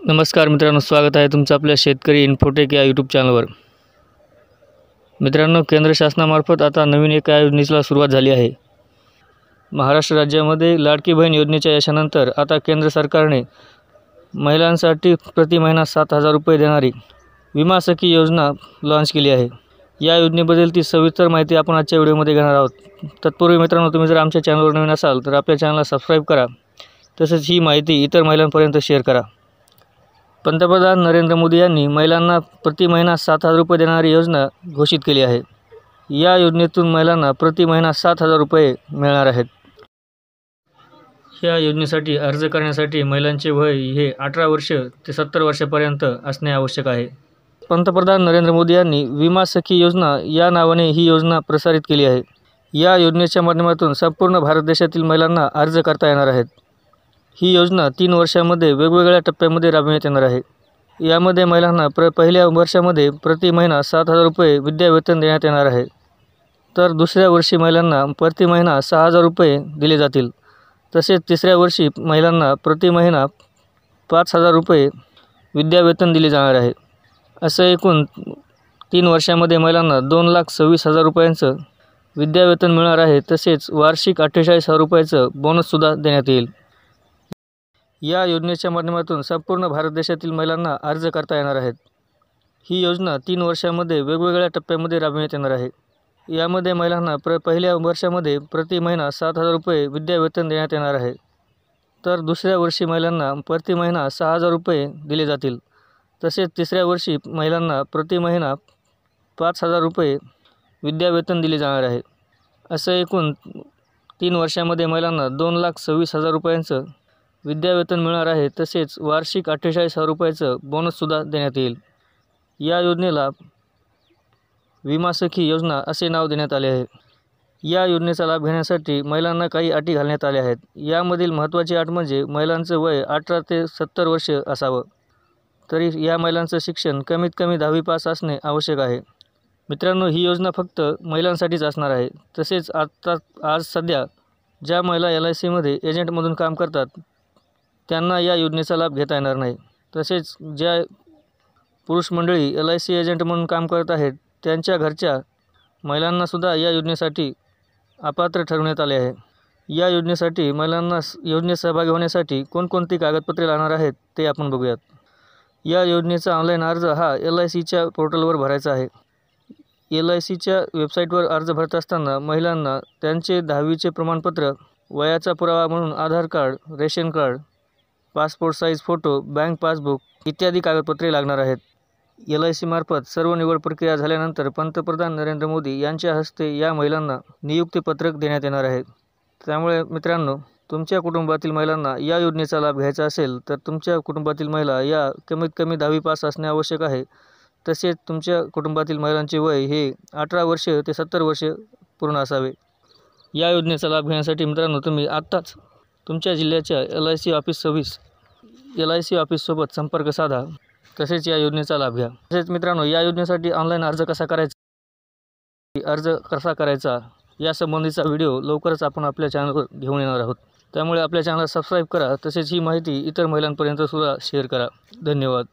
नमस्कार मित्रांनो, स्वागत आहे तुमचं आपल्या शेतकरी इन्फोटेक या यूट्यूब चॅनलवर। मित्रांनो, केंद्र शासनामार्फत आता नवीन एका योजनेला सुरुवात झाली आहे। महाराष्ट्र राज्यामध्ये लाडकी बहीण योजनेच्या यशानंतर आता केंद्र सरकारने महिलांसाठी प्रति महिना 7,000 रुपये देणारी विमा सखी योजना लॉन्च केली आहे। या योजनेबद्दल ती सविस्तर माहिती आपण आजच्या व्हिडिओमध्ये घेणार आहोत। तत्पूर्वी मित्रांनो, तुम्ही जर आमच्या चॅनलवर नवीन असाल तर आपल्या चॅनलला सबस्क्राईब करा, तसेच ही माहिती इतर महिलांपर्यंत शेअर करा। पंतप्रधान नरेंद्र मोदी यांनी महिलांना प्रति महिना 7,000 रुपये देणारी योजना घोषित केली आहे। या योजनेतून महिलांना प्रति महिना 7,000 रुपये मिळणार आहेत। या योजनेसाठी अर्ज करण्यासाठी महिलांचे वय हे 18 वर्ष ते 70 वर्षापर्यंत असणे आवश्यक आहे। पंतप्रधान नरेंद्र मोदी यांनी विमा सखी योजना या नावाने ही योजना प्रसारित केली आहे। या योजनेच्या माध्यमातून संपूर्ण भारत देशातील महिलांना अर्ज करता येणार आहेत। ही योजना 3 वर्षांमध्ये वेगवेगळ्या टप्प्यामध्ये राबविण्यात येणार आहे। यामध्ये महिलांना पहिल्या वर्षामध्ये प्रति महिना 7,000 रुपये विद्यावेतन देण्यात येणार आहे, तर दुसऱ्या वर्षी महिलांना प्रति महिना 6,000 रुपये दिले जातील। तसेच तिसऱ्या वर्षी महिलांना प्रति महिना 5,000 रुपये विद्यावेतन दिले जाणार आहे। असं एकूण 3 वर्षांमध्ये महिलांना 2,26,000 रुपयांचं विद्यावेतन मिळणार आहे। तसेच वार्षिक 48,000 रुपयाचं बोनससुद्धा देण्यात येईल। या योजनेच्या माध्यमातून संपूर्ण भारत देशातील महिलांना अर्ज करता येणार आहेत। ही योजना 3 वर्षांमध्ये वेगवेगळ्या टप्प्यामध्ये राबविण्यात येणार आहे। यामध्ये महिलांना पहिल्या वर्षामध्ये प्रति महिना 7,000 रुपये विद्यावेतन देण्यात येणार आहे, तर दुसऱ्या वर्षी महिलांना प्रति महिना 6,000 रुपये दिले जातील। तसेच तिसऱ्या वर्षी महिलांना प्रति महिना 5,000 रुपये विद्यावेतन दिले जाणार आहे। असं एकूण 3 वर्षांमध्ये महिलांना 2,26,000 रुपयांचं विद्यावेतन मिळणार आहे। तसेच वार्षिक 48,000 रुपयाचं बोनससुद्धा देण्यात येईल। या योजनेला विमा सखी योजना असे नाव देण्यात आले आहे। या योजनेचा लाभ घेण्यासाठी महिलांना काही अटी घालण्यात आल्या आहेत। यामधील महत्त्वाची अट म्हणजे महिलांचं वय 18 ते 70 वर्ष असावं, तरी या महिलांचं शिक्षण कमीत कमी 10वी पास असणे आवश्यक आहे। मित्रांनो, ही योजना फक्त महिलांसाठीच असणार आहे। तसेच आज सध्या ज्या महिला LICमध्ये एजंटमधून काम करतात त्यांना या योजनेचा लाभ घेता येणार नाही। तसेच ज्या पुरुष मंडळी LIC एजंट म्हणून काम करत आहेत त्यांच्या घरच्या महिलांनासुद्धा या योजनेसाठी अपात्र ठरवण्यात आले आहे। या योजनेसाठी महिलांना योजनेत सहभागी होण्यासाठी कोणकोणती कागदपत्रे लागणार आहेत ते आपण बघूयात। या योजनेचा ऑनलाईन अर्ज हा LICच्या पोर्टलवर भरायचा आहे। LICच्या वेबसाईटवर अर्ज भरत असताना महिलांना त्यांचे 10वीचे प्रमाणपत्र, वयाचा पुरावा म्हणून Aadhaar card, ration card, passport size photo, bank passbook इत्यादी कागदपत्रे लागणार आहेत। LIC मार्फत सर्व निवड प्रक्रिया झाल्यानंतर पंतप्रधान नरेंद्र मोदी यांच्या हस्ते या महिलांना नियुक्तीपत्रक देण्यात येणार आहे। त्यामुळे मित्रांनो, तुमच्या कुटुंबातील महिलांना या योजनेचा लाभ घ्यायचा असेल तर तुमच्या कुटुंबातील महिला या कमीत कमी 10वी पास असणे आवश्यक आहे। तसेच तुमच्या कुटुंबातील महिलांचे वय हे 18 वर्ष ते 70 वर्ष पूर्ण असावे। या योजनेचा लाभ घेण्यासाठी मित्रांनो, तुम्ही आत्ताच तुमच्या जिल्ह्याच्या LIC ऑफिससोबत संपर्क साधा, तसेच या योजनेचा लाभ घ्या। तसेच मित्रांनो, या योजनेसाठी ऑनलाईन अर्ज कसा करायचा यासंबंधीचा व्हिडिओ लवकरच आपण आपल्या चॅनलवर घेऊन येणार आहोत। त्यामुळे आपल्या चॅनलला सबस्क्राईब करा, तसेच ही माहिती इतर महिलांपर्यंत सुद्धा शेअर करा। धन्यवाद।